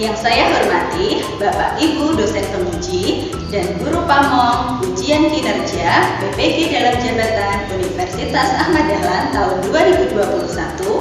Yang saya hormati Bapak Ibu dosen penguji dan guru pamong ujian kinerja BPG dalam jabatan Universitas Ahmad Dahlan tahun 2021.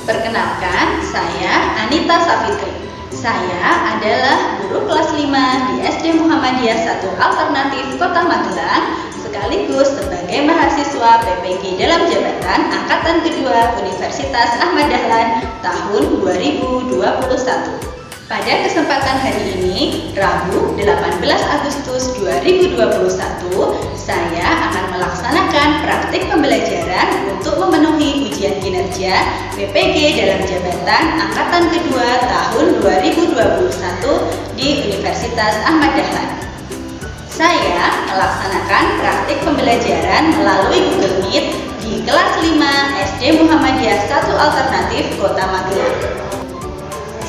Perkenalkan, saya Anita Safitri. Saya adalah guru kelas 5 di SD Muhammadiyah 1 Alternatif Kota Magelang, sekaligus sebagai mahasiswa PPG dalam jabatan Angkatan Kedua Universitas Ahmad Dahlan tahun 2021. Pada kesempatan hari ini, Rabu 18 Agustus 2021, saya akan melaksanakan praktik pembelajaran untuk memenuhi ujian kinerja PPG dalam jabatan Angkatan Kedua tahun 2021 di Universitas Ahmad Dahlan. Saya melaksanakan praktik pembelajaran melalui Google Meet di kelas 5 SD Muhammadiyah 1 Alternatif Kota Magelang.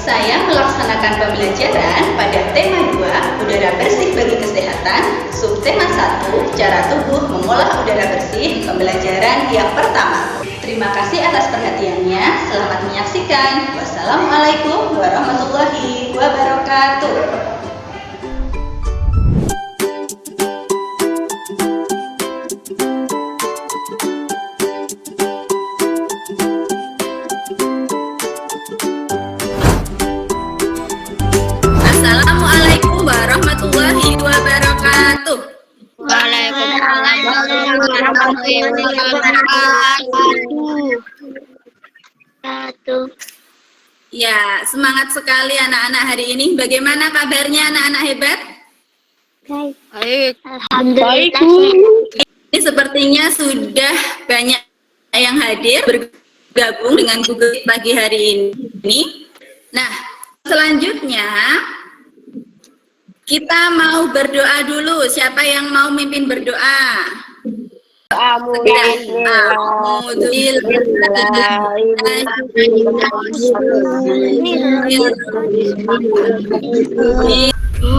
Saya melaksanakan pembelajaran pada tema 2, udara bersih bagi kesehatan, subtema 1, cara tubuh mengolah udara bersih, pembelajaran yang pertama. Terima kasih atas perhatiannya, selamat menyaksikan. Wassalamualaikum warahmatullahi wabarakatuh. Assalamualaikum warahmatullahi wabarakatuh. Waalaikumsalam warahmatullahi wabarakatuh. Ya, semangat sekali anak-anak hari ini. Bagaimana kabarnya anak-anak hebat? Baik. Alhamdulillah. Ini sepertinya sudah banyak yang hadir bergabung dengan Google pagi hari ini. Nah, selanjutnya kita mau berdoa dulu. Siapa yang mau mimpin berdoa?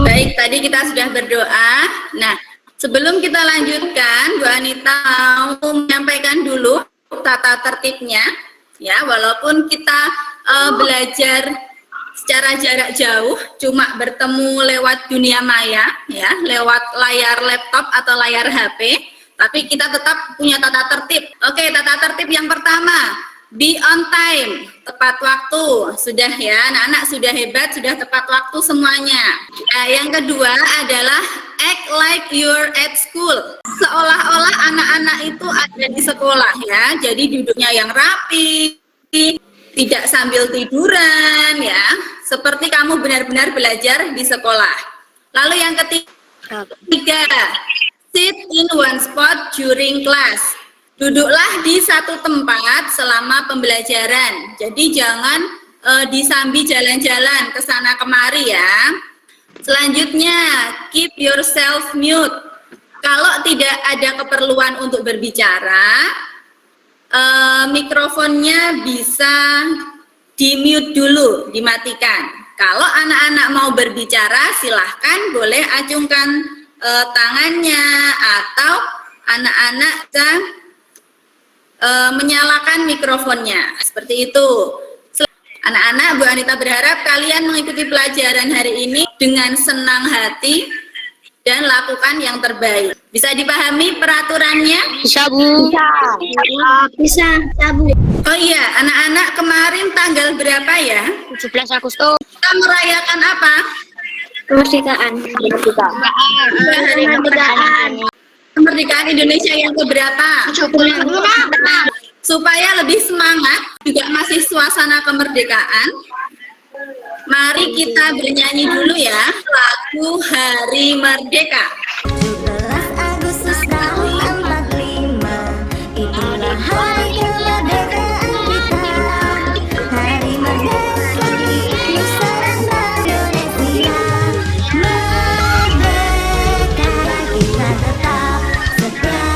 Baik, tadi kita sudah berdoa. Nah, sebelum kita lanjutkan, Bu Anita mau menyampaikan dulu tata tertibnya. Ya, walaupun kita belajar secara jarak jauh, cuma bertemu lewat dunia maya, ya, lewat layar laptop atau layar HP, tapi kita tetap punya tata tertib. Oke, tata tertib yang pertama, be on time, tepat waktu. Sudah ya, anak-anak sudah hebat, sudah tepat waktu semuanya. Yang kedua adalah act like you're at school. Seolah-olah anak-anak itu ada di sekolah ya, jadi duduknya yang rapi, tidak sambil tiduran ya, seperti kamu benar-benar belajar di sekolah. Lalu yang ketiga, sit in one spot during class. Duduklah di satu tempat selama pembelajaran. Jadi jangan disambi jalan-jalan ke sana kemari ya. Selanjutnya, keep yourself mute. Kalau tidak ada keperluan untuk berbicara, mikrofonnya bisa di-mute dulu, dimatikan. Kalau anak-anak mau berbicara, silahkan boleh acungkan tangannya, atau anak-anak bisa menyalakan mikrofonnya. Seperti itu. Anak-anak, Bu Anita berharap kalian mengikuti pelajaran hari ini dengan senang hati dan lakukan yang terbaik. Bisa dipahami peraturannya? Bisa, Bu. Bisa, Bu. Oh iya, anak-anak, kemarin tanggal berapa ya? 17 Agustus. Kita merayakan apa? Kemerdekaan. Hari kemerdekaan. Kemerdekaan Indonesia yang keberapa? 76. Supaya lebih semangat, juga masih suasana kemerdekaan. Mari kita bernyanyi dulu ya, lagu Hari Merdeka. 17 Agustus tahun 45, itulah hari kemerdekaan kita. Hari merdeka Nusa dan Indonesia. Merdeka kita tetap setia,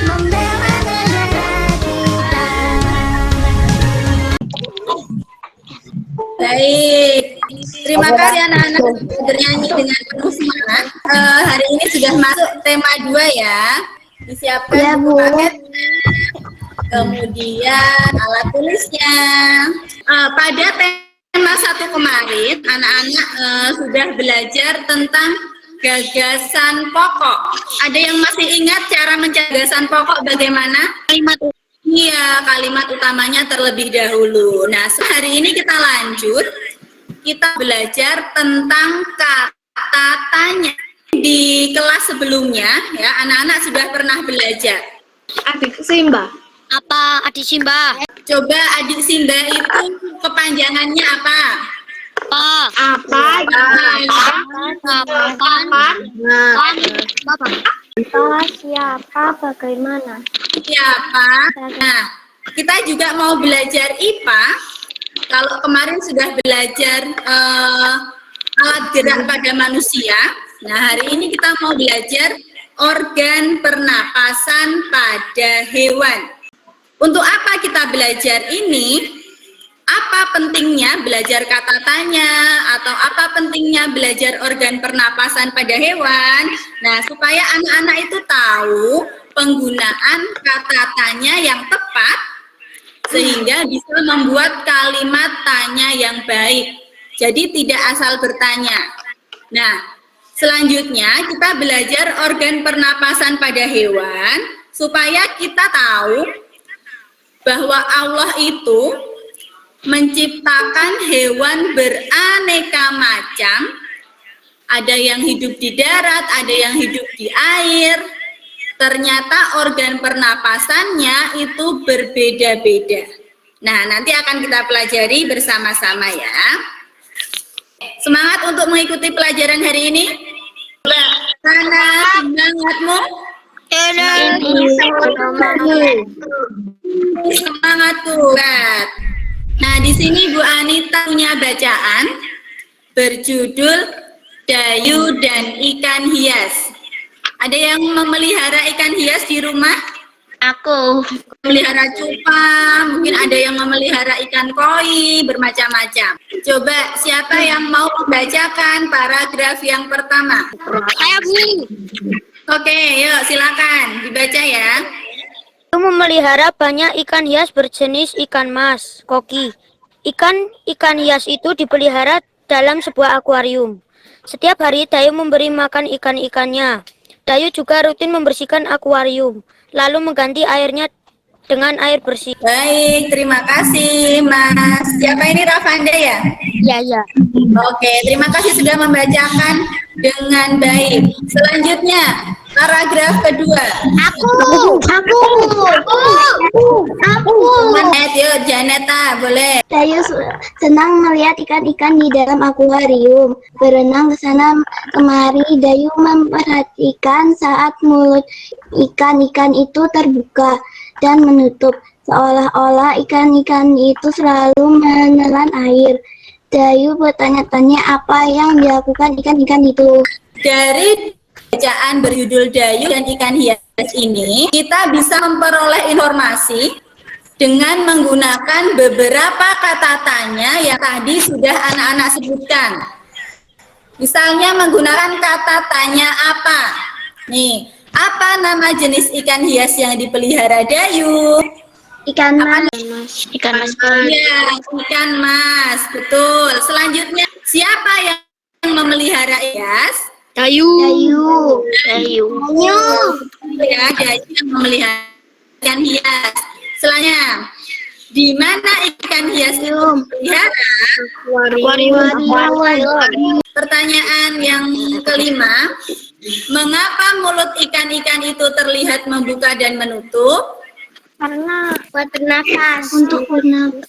membela negara kita. Baik, terima kasih anak-anak bernyanyi dengan penuh semangat. Hari ini sudah masuk tema 2 ya. Disiapkan Ya, buku Bu. paket, kemudian alat tulisnya. Pada tema waktu kemarin anak-anak sudah belajar tentang gagasan pokok. Ada yang masih ingat cara mencari gagasan pokok bagaimana? Kalimat Iya, kalimat utamanya terlebih dahulu. Nah, hari ini kita lanjut. Kita belajar tentang kata tanya. Di kelas sebelumnya, ya, anak-anak sudah pernah belajar. adik Simba. Apa adik Simba? Coba adik Simba itu kepanjangannya apa? Apa? Kapan? Siapa? Bagaimana? Siapa? Nah, kita juga mau belajar IPA. Kalau kemarin sudah belajar alat gerak pada manusia, nah hari ini kita mau belajar organ pernapasan pada hewan. Untuk apa kita belajar ini? Apa pentingnya belajar kata tanya atau apa pentingnya belajar organ pernapasan pada hewan? Nah, supaya anak-anak itu tahu penggunaan kata tanya yang tepat sehingga bisa membuat kalimat tanya yang baik. Jadi tidak asal bertanya. Nah, selanjutnya kita belajar organ pernapasan pada hewan supaya kita tahu bahwa Allah itu menciptakan hewan beraneka macam. Ada yang hidup di darat, ada yang hidup di air. Ternyata organ pernapasannya itu berbeda-beda. Nah, nanti akan kita pelajari bersama-sama ya. Semangat untuk mengikuti pelajaran hari ini? Karena semangatmu? Semangat kuat. Nah, di sini Bu Anita punya bacaan berjudul Dayu dan Ikan Hias. Ada yang memelihara ikan hias di rumah? Aku. Memelihara cupang, mungkin ada yang memelihara ikan koi, bermacam-macam. Coba siapa yang mau membacakan paragraf yang pertama? Saya Bu. Oke, yuk silakan dibaca ya. Memelihara banyak ikan hias berjenis ikan mas, koki. Ikan hias itu dipelihara dalam sebuah akuarium. Setiap hari Dayu memberi makan ikan-ikannya. Dayu juga rutin membersihkan akuarium, lalu mengganti airnya dengan air bersih. Baik, terima kasih Mas. Siapa ini, Rafanda ya? Ya. Oke, terima kasih sudah membacakan dengan baik. Selanjutnya, paragraf kedua. Aku. Yuk, Janeta, boleh. Dayu senang melihat ikan-ikan di dalam akuarium. Berenang ke sana kemari, Dayu memperhatikan saat mulut ikan-ikan itu terbuka dan menutup. Seolah-olah ikan-ikan itu selalu menelan air. Dayu bertanya-tanya apa yang dilakukan ikan-ikan itu. Dari bacaan berjudul Dayu dan Ikan Hias ini, kita bisa memperoleh informasi dengan menggunakan beberapa kata tanya yang tadi sudah anak-anak sebutkan. Misalnya menggunakan kata tanya apa? Nih, apa nama jenis ikan hias yang dipelihara Dayu? Ikan mas. Iya, ikan mas, betul. Selanjutnya, siapa yang memelihara hias? Dayu. Ya, Dayu yang memelihara ikan hias. Selanjutnya, di mana ikan hias itu dipelihara? Pertanyaan yang kelima, mengapa mulut ikan-ikan itu terlihat membuka dan menutup? Karena buat bernafas. Untuk bernafas.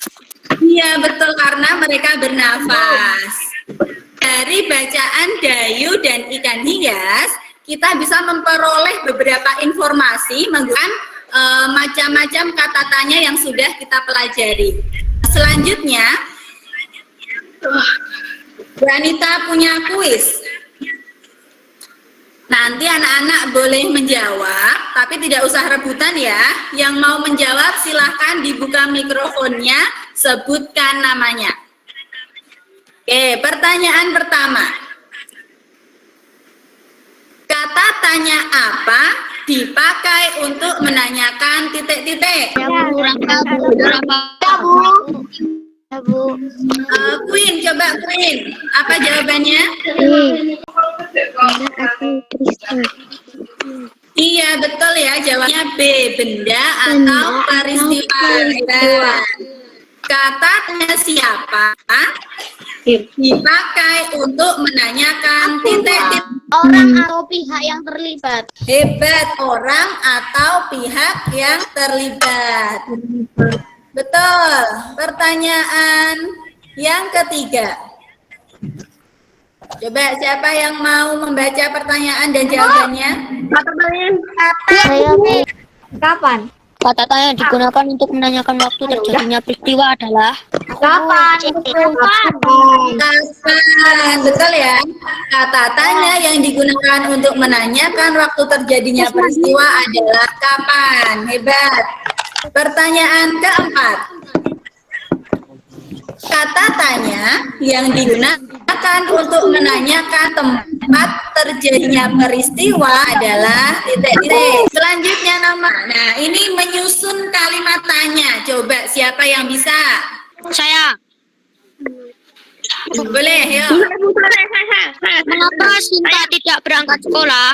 Iya, betul, karena mereka bernafas. Dari bacaan Dayu dan Ikan Hias, kita bisa memperoleh beberapa informasi menggunakan macam-macam kata tanya yang sudah kita pelajari. Selanjutnya, Wanita punya kuis. Nanti anak-anak boleh menjawab, tapi tidak usah rebutan ya. Yang mau menjawab silahkan dibuka mikrofonnya, sebutkan namanya. Oke, pertanyaan pertama. Kata tanya apa dipakai untuk menanyakan titik-titik? Bu. Queen, coba Queen. Apa jawabannya? Atau Kristen. Iya, betul ya. Jawabnya B, benda atau peristiwa. Kata tanya siapa dipakai untuk menanyakan titik. Orang atau pihak yang terlibat. Hebat, orang atau pihak yang terlibat. Betul. Pertanyaan yang ketiga. Coba siapa yang mau membaca pertanyaan dan jawabannya? Saya kapan? Kata tanya yang digunakan untuk menanyakan waktu terjadinya peristiwa adalah Kapan? Kapan, betul ya. Kata tanya yang digunakan untuk menanyakan waktu terjadinya peristiwa adalah kapan. Hebat. Pertanyaan keempat. Kata tanya yang digunakan untuk menanyakan tempat terjadinya peristiwa adalah titik-titik. Selanjutnya nama. Nah, ini menyusun kalimat tanya. Coba siapa yang bisa? saya. Boleh, yuk. Mengapa Sinta tidak berangkat sekolah?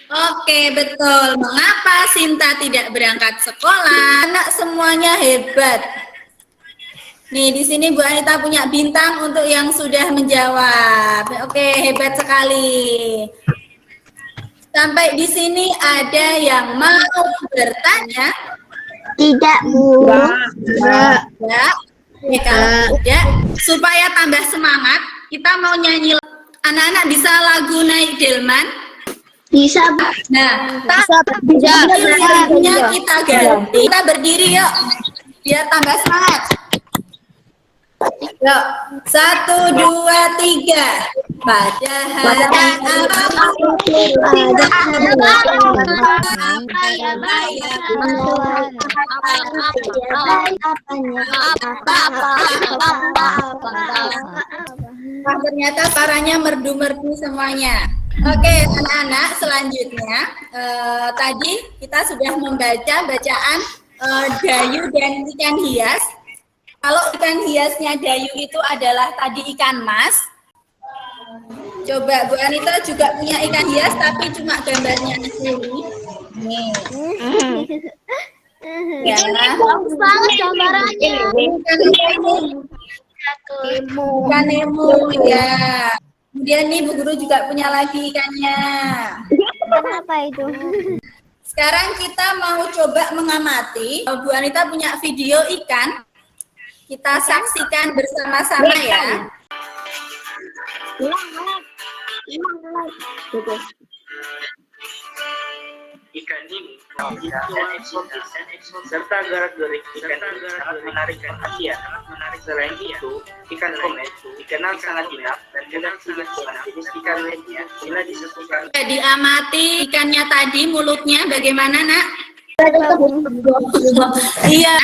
Oke, betul. Mengapa Sinta tidak berangkat sekolah? Anak semuanya hebat. Nih, di sini Bu Anita punya bintang untuk yang sudah menjawab. Oke, hebat sekali. Sampai di sini ada yang mau bertanya? Tidak, Bu. Ya. Oke, kalau tidak, supaya tambah semangat, kita mau nyanyi. Anak-anak bisa lagu Naik Delman? Bisa, Bu. Nah, Bisa. lagunya kita ganti. Kita berdiri yuk, biar tambah semangat. Yuk, 1, 2, 3. Pada hari ternyata suaranya merdu-merdu semuanya. Oke, anak-anak, selanjutnya tadi kita sudah membaca bacaan Dayu dan ikan hias. Kalau ikan hiasnya Dayu itu adalah tadi ikan mas. Coba Bu Anita juga punya ikan hias tapi cuma gambarnya ini. Nih. Ya. Bagus banget gambarannya. Ikan Nemo ya. Kemudian nih Bu Guru juga punya lagi ikannya. Kenapa itu? Sekarang kita mau coba mengamati. Bu Anita punya video ikan. Kita saksikan bersama-sama ya. Ikan ini serta gerak-gerik ikan ini sangat menarik perhatian. Selain itu, ikan komet dikenal sangat jinak dan mudah singgah dengan jenis ikan lainnya bila disesuaikan. Diamati ikannya tadi, mulutnya bagaimana, Nak? Iya.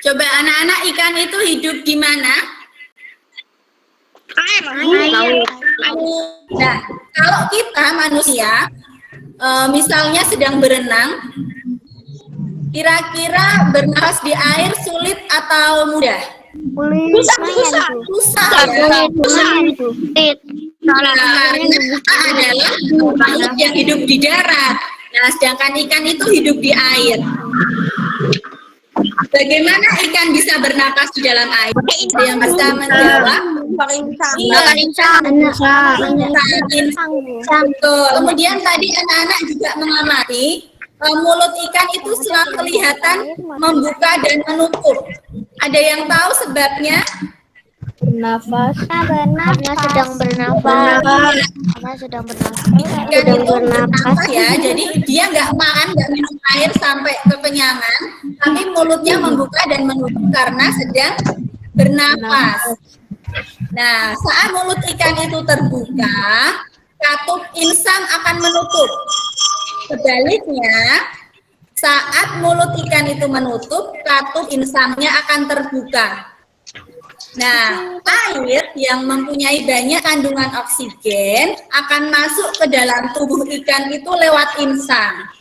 Coba anak-anak, ikan itu hidup di mana? Nah, kalau kita manusia, misalnya sedang berenang, kira-kira bernapas di air sulit atau mudah? Susah. Karena adalah makhluk yang hidup di darat. Nah, sedangkan ikan itu hidup di air. Bagaimana ikan bisa bernapas di dalam air? Ada yang bisa menjawab? Betul. Kemudian tadi anak-anak juga mengamati mulut ikan itu selalu kelihatan membuka dan menutup. Ada yang tahu sebabnya? Karena sedang bernafas. Ikan itu bernafas ya, jadi dia nggak makan, nggak minum air sampai kekenyangan, tapi mulutnya membuka dan menutup karena sedang bernafas. Nah, saat mulut ikan itu terbuka, katup insang akan menutup. Sebaliknya, saat mulut ikan itu menutup, katup insangnya akan terbuka. Nah, air yang mempunyai banyak kandungan oksigen akan masuk ke dalam tubuh ikan itu lewat insang.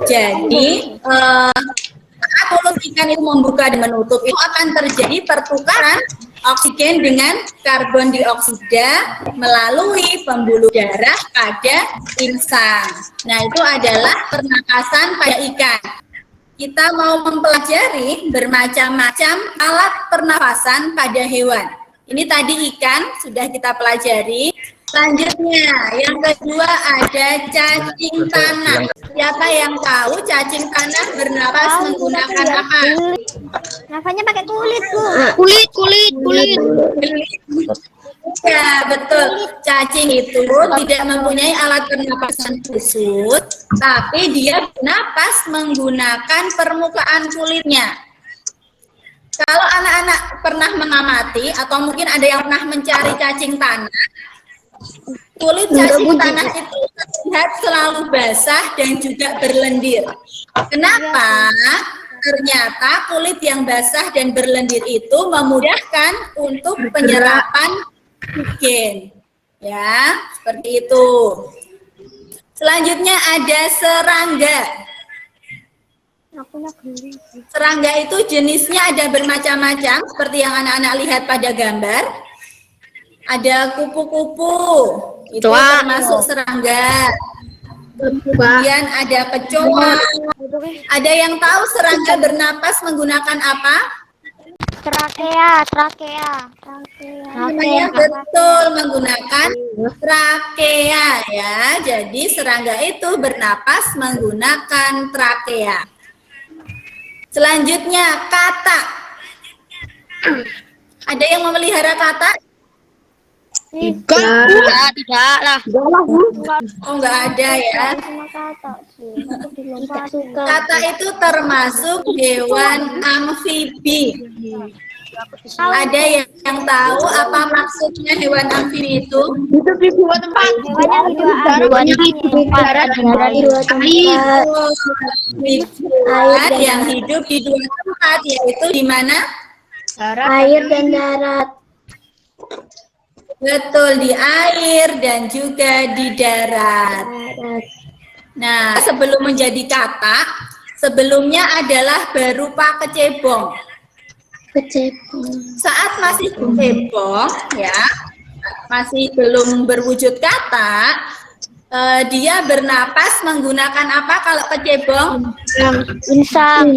Jadi, saat mulut ikan itu membuka dan menutup, itu akan terjadi pertukaran oksigen dengan karbon dioksida melalui pembuluh darah pada insang. Nah, itu adalah pernapasan pada ikan. Kita mau mempelajari bermacam-macam alat pernapasan pada hewan. Ini tadi ikan sudah kita pelajari. Selanjutnya, yang kedua ada cacing tanah. Siapa yang tahu cacing tanah bernapas menggunakan apa? Nafasnya pakai kulit, Bu. Kulit. Ya, betul. Cacing itu tidak mempunyai alat pernapasan khusus, tapi dia bernapas menggunakan permukaan kulitnya. Kalau anak-anak pernah mengamati atau mungkin ada yang pernah mencari cacing tanah, kulit cacing tanah itu terlihat selalu basah dan juga berlendir. Kenapa? Ternyata kulit yang basah dan berlendir itu memudahkan untuk penyerapan oksigen. Ya, seperti itu. Selanjutnya ada serangga. Serangga itu jenisnya ada bermacam-macam, seperti yang anak-anak lihat pada gambar. Ada kupu-kupu, itu termasuk serangga. Kemudian ada kecoa. Ada yang tahu serangga bernapas menggunakan apa? Trakea. Namanya betul, menggunakan trakea ya. Jadi serangga itu bernapas menggunakan trakea. Selanjutnya katak. Ada yang memelihara katak? Tidak lah. Oh, enggak ada ya. Katak itu termasuk hewan amfibi. Ada yang tahu apa maksudnya hewan amfibi itu? Hewan yang hidup di darat dan di dua tempat. Hewan yang hidup di dua tempat, yaitu di mana? Air dan darat. Betul, di air dan juga di darat. Nah, sebelum menjadi katak, sebelumnya adalah berupa kecebong. Saat masih kecebong, ya, masih belum berwujud katak, dia bernapas menggunakan apa kalau kecebong? Insang.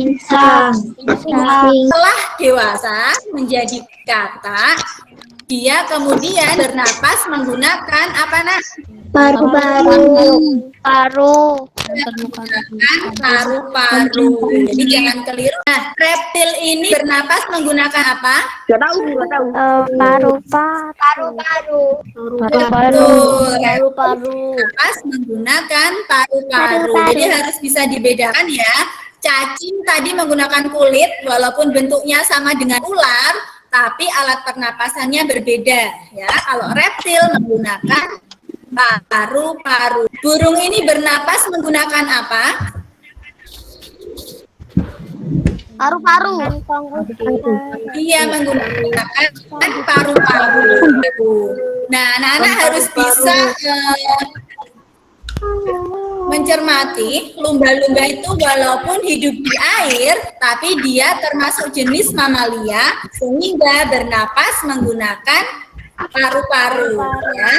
Setelah dewasa menjadi katak, dia kemudian bernapas menggunakan apa, Nak? Paru-paru. Paru-paru. Jadi jangan keliru. Nah, reptil ini bernapas menggunakan apa? Paru-paru. Betul. Bernapas menggunakan paru-paru. Jadi harus bisa dibedakan ya. Cacing tadi menggunakan kulit, walaupun bentuknya sama dengan ular, tapi alat pernapasannya berbeda ya. Kalau reptil menggunakan paru-paru. Burung ini bernapas menggunakan apa? Paru-paru. Dia menggunakan paru-paru. Nah, anak-anak harus bisa mencermati lumba-lumba itu walaupun hidup di air, tapi dia termasuk jenis mamalia sehingga bernapas menggunakan paru-paru. Ya.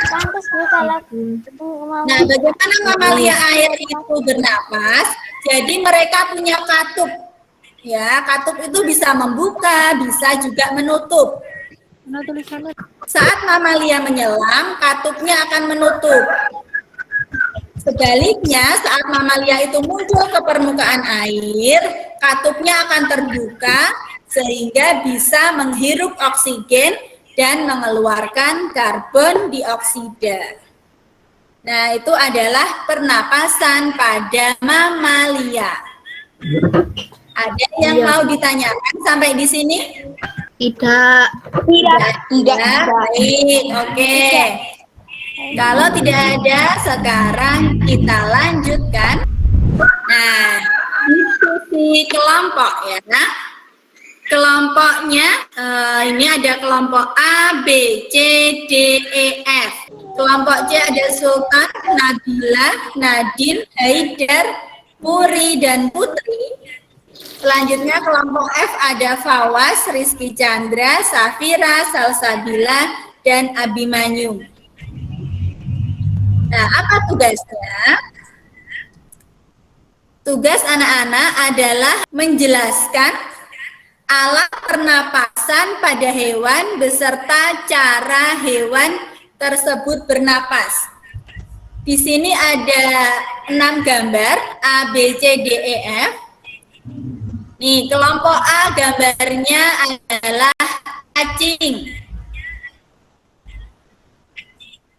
Nah, bagaimana mamalia air itu bernapas? Jadi mereka punya katup. Ya, katup itu bisa membuka, bisa juga menutup. Saat mamalia menyelam, katupnya akan menutup. Sebaliknya, saat mamalia itu muncul ke permukaan air, katupnya akan terbuka sehingga bisa menghirup oksigen dan mengeluarkan karbon dioksida. Nah, itu adalah pernapasan pada mamalia. Ada yang mau ditanyakan sampai di sini? Tidak. Baik, oke. Kalau tidak ada, sekarang kita lanjutkan. Nah, diskusi kelompok ya. Kelompoknya ini ada kelompok A, B, C, D, E, F. Kelompok C ada Sultan, Nabila, Nadine, Haidar, Puri, dan Putri. Selanjutnya kelompok F ada Fawas, Rizky Chandra, Safira, Salsabila, dan Abimanyu. Nah, apa tugasnya? Tugas anak-anak adalah menjelaskan alat pernapasan pada hewan beserta cara hewan tersebut bernapas. Di sini ada 6 gambar A, B, C, D, E, F. Nih, kelompok A gambarnya adalah cacing.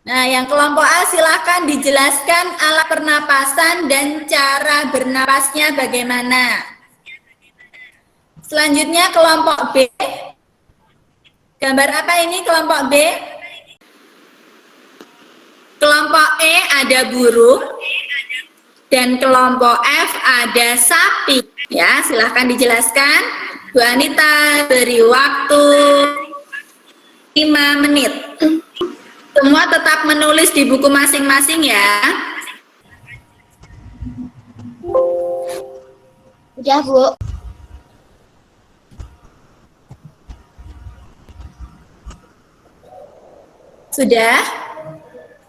Nah, yang kelompok A silakan dijelaskan alat pernapasan dan cara bernapasnya bagaimana. Selanjutnya kelompok B. Gambar apa ini kelompok B? Kelompok E ada burung dan kelompok F ada sapi. Ya, silahkan dijelaskan. Bu Anita beri waktu 5 menit. Semua tetap menulis di buku masing-masing ya. Udah, Bu. Sudah?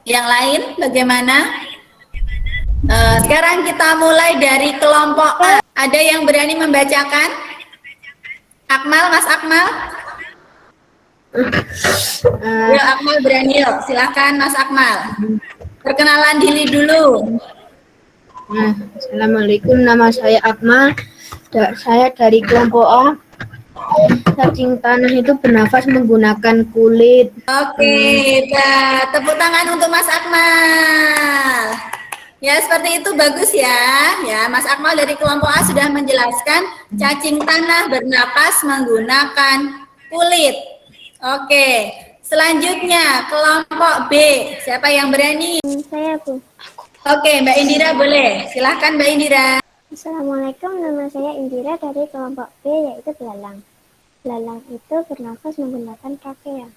Yang lain bagaimana? Sekarang kita mulai dari kelompok A. Ada yang berani membacakan? Akmal, Mas Akmal? Yuk, Akmal berani yuk. Silakan Mas Akmal. Perkenalan diri dulu. Assalamualaikum, nama saya Akmal. Saya dari kelompok A. Cacing tanah itu bernafas menggunakan kulit. Oke, hebat. Tepuk tangan untuk Mas Akmal. Ya, seperti itu bagus ya. Ya, Mas Akmal dari kelompok A sudah menjelaskan cacing tanah bernapas menggunakan kulit. Oke, selanjutnya kelompok B. Siapa yang berani? Saya, Bu. Oke, Mbak Indira boleh. Silahkan Mbak Indira. Assalamualaikum, nama saya Indira dari kelompok B, yaitu belalang. Belalang itu bernafas menggunakan trachea.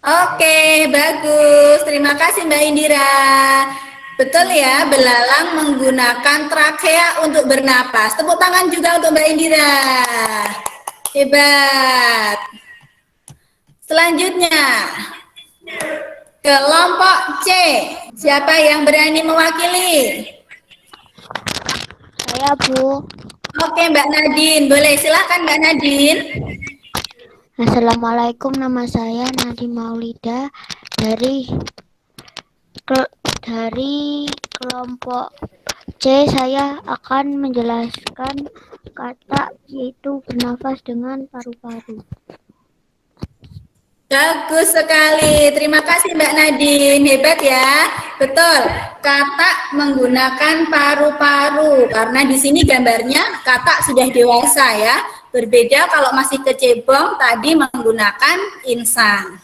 Oke, bagus. Terima kasih Mbak Indira. Betul ya, belalang menggunakan trachea untuk bernapas. Tepuk tangan juga untuk Mbak Indira. Hebat. Selanjutnya, kelompok C. Siapa yang berani mewakili? Saya, Bu. Oke, Mbak Nadine. Boleh, silakan Mbak Nadine. Assalamualaikum, nama saya Nadi Maulida dari kelompok C. Saya akan menjelaskan kata yaitu bernafas dengan paru-paru. Bagus sekali. Terima kasih Mbak Nadine. Hebat ya. Betul. Katak menggunakan paru-paru karena di sini gambarnya katak sudah dewasa ya. Berbeda kalau masih kecebong tadi menggunakan insang.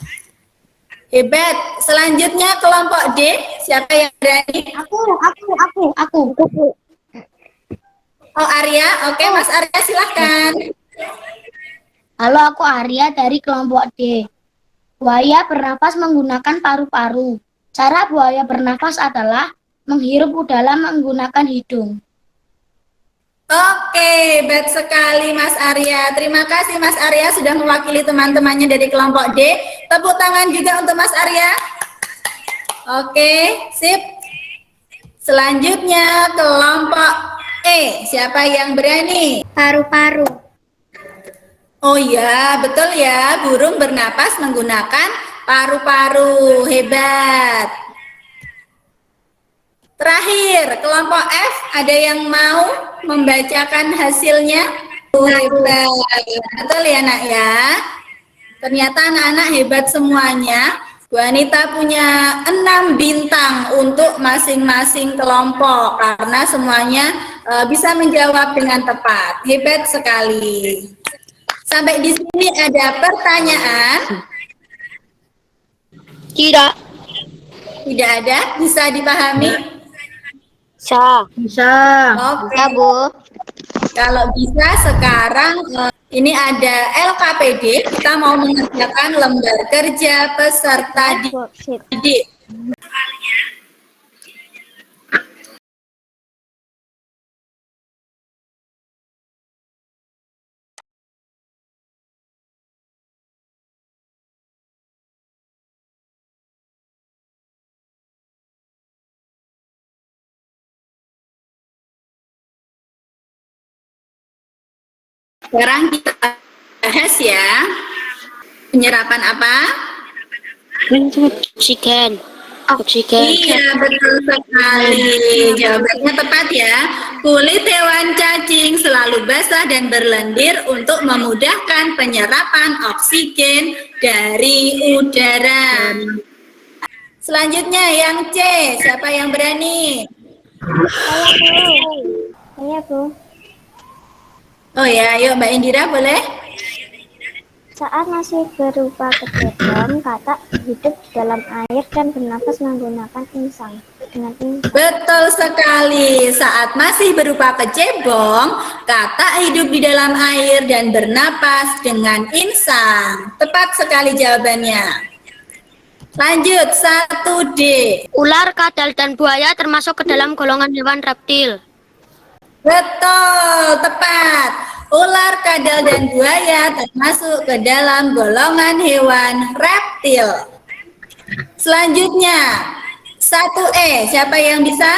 Hebat. Selanjutnya kelompok D. Siapa yang berani? Aku. Oh, Arya. Oke, Mas Arya silahkan. Halo, aku Arya dari kelompok D. Buaya bernafas menggunakan paru-paru. Cara buaya bernafas adalah menghirup udara menggunakan hidung. Oke, hebat sekali Mas Arya. Terima kasih Mas Arya sudah mewakili teman-temannya dari kelompok D. Tepuk tangan juga untuk Mas Arya. Oke, sip. Selanjutnya kelompok E. Siapa yang berani? Paru-paru. Oh ya, betul ya. Burung bernapas menggunakan paru-paru. Hebat. Terakhir, kelompok F. Ada yang mau membacakan hasilnya? Hebat. Betul ya, Nak ya? Ternyata anak-anak hebat semuanya. Bu Anita punya 6 bintang untuk masing-masing kelompok karena semuanya bisa menjawab dengan tepat. Hebat sekali. Sampai di sini ada pertanyaan? Tidak. Tidak ada? Bisa dipahami? Bisa. Oke. Bu. Kalau bisa sekarang ini ada LKPD, kita mau mengerjakan lembar kerja peserta didik. Sekarang kita bahas ya. Penyerapan apa? Oksigen. Iya, betul sekali. Jawabannya tepat ya. Kulit hewan cacing selalu basah dan berlendir untuk memudahkan penyerapan oksigen dari udara. Selanjutnya yang C, siapa yang berani? Saya, Bu. Oh ya, yuk Mbak Indira boleh? Saat masih berupa kecebong, katak hidup di dalam air dan bernafas menggunakan insang. Dengan insang. Betul sekali. Saat masih berupa kecebong, katak hidup di dalam air dan bernapas dengan insang. Tepat sekali jawabannya. Lanjut, 1D. Ular, kadal, dan buaya termasuk ke dalam golongan hewan reptil. Betul, tepat. Ular, kadal, dan buaya termasuk ke dalam golongan hewan reptil. Selanjutnya, 1E. Siapa yang bisa?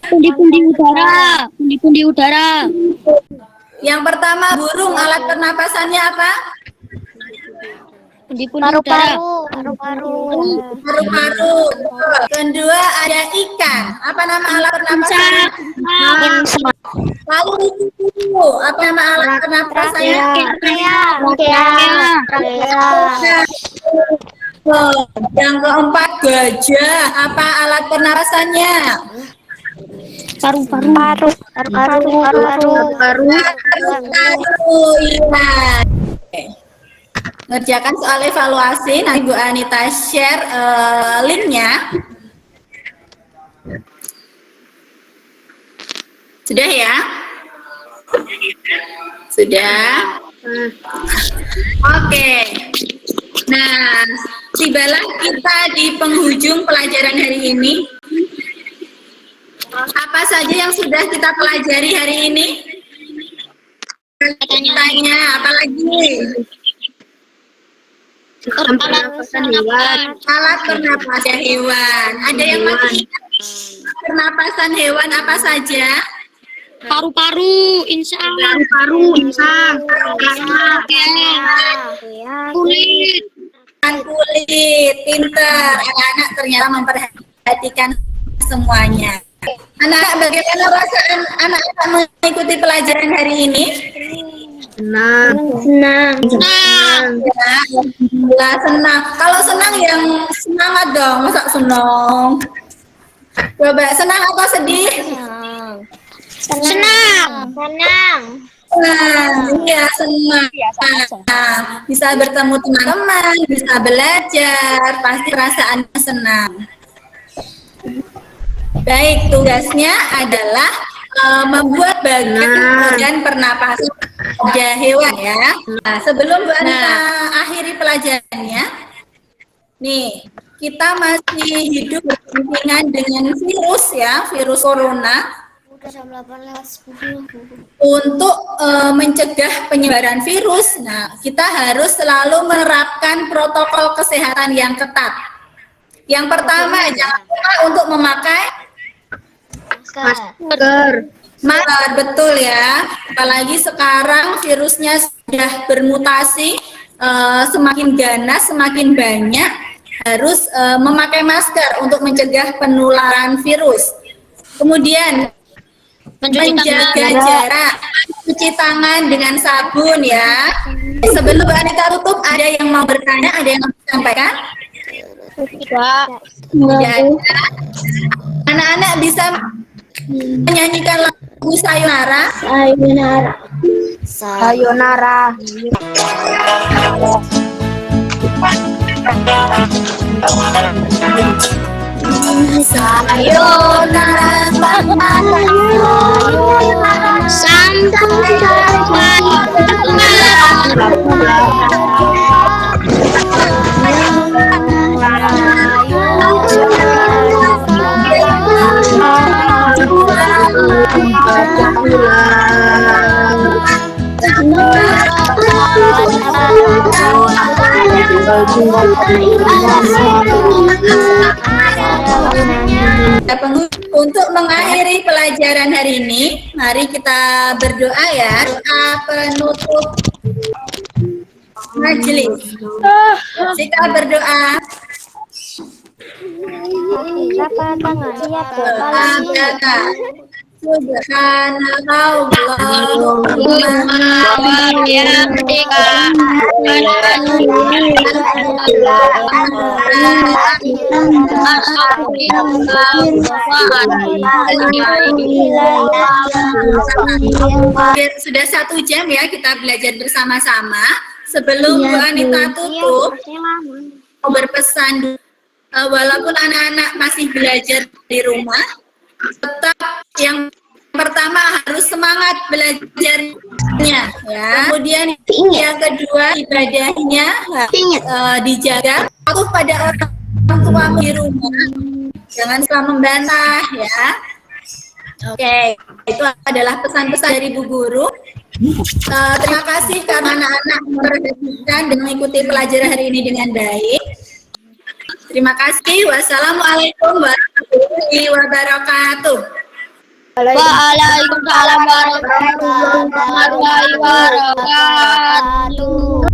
Pundi-pundi udara. Pundi-pundi udara. Yang pertama, burung, alat pernapasannya apa? Pundi-pundi udara. Paru-paru. Kedua, ada ikan. Apa nama alat pernapasannya? Lalu itu, apa nama alat pernapasannya? Yang keempat, gajah. Apa alat pernapasannya? Paru-paru. Paru. Iya. Ngerjakan soal evaluasi. Nanti Bu Anita share linknya. Sudah ya? Sudah? Oke. Nah, tibalah kita di penghujung pelajaran hari ini. Apa saja yang sudah kita pelajari hari ini? Tanya, apa lagi? Alat pernapasan hewan. Ada yang masih ingat pernapasan hewan apa saja? Paru-paru, insang. Kulit. Kulit, pinter. Anak-anak ternyata memperhatikan semuanya. Anak-anak, bagaimana perasaan anak-anak mengikuti pelajaran hari ini? Senang. Ya, alhamdulillah senang. Kalau senang yang semangat dong, masa senang? Coba senang atau sedih? Senang. Iya senang. Bisa bertemu teman-teman, bisa belajar, pasti perasaannya senang. Baik, tugasnya adalah membuat bagian pernapasan pada hewan ya. Nah, sebelum Bu Anita akhiri pelajarannya, nih kita masih hidup berdampingan dengan virus ya, virus corona. Untuk mencegah penyebaran virus, nah kita harus selalu menerapkan protokol kesehatan yang ketat. Yang pertama, jangan lupa untuk memakai Masker. masker, betul ya. Apalagi sekarang virusnya sudah bermutasi, semakin ganas, semakin banyak, harus memakai masker untuk mencegah penularan virus. Kemudian menjaga jarak, cuci tangan dengan sabun ya. Sebelum Bu Anita tutup, ada yang mau bertanya, ada yang mau disampaikan? Tidak. Anak-anak bisa menyanyikan lagu Sayonara. Sayonara. Sayonara, Sampai Sayonara. Untuk mengakhiri pelajaran hari ini, mari kita berdoa ya. Doa penutup majelis. Jika berdoa. Sudah 1 jam ya kita belajar bersama-sama. Sebelum Bu Anita tutup, mau berpesan, walaupun anak-anak masih belajar di rumah, tetap yang pertama harus semangat belajarnya ya. Kemudian yang kedua, ibadahnya dijaga. Aku pada orang tuamu di rumah, jangan suka membantah ya. Oke, itu adalah pesan-pesan dari Bu Guru. Terima kasih karena anak-anak memperhatikan dan mengikuti pelajaran hari ini dengan baik. Terima kasih. Wassalamualaikum warahmatullahi wabarakatuh. Waalaikumsalam warahmatullahi wabarakatuh.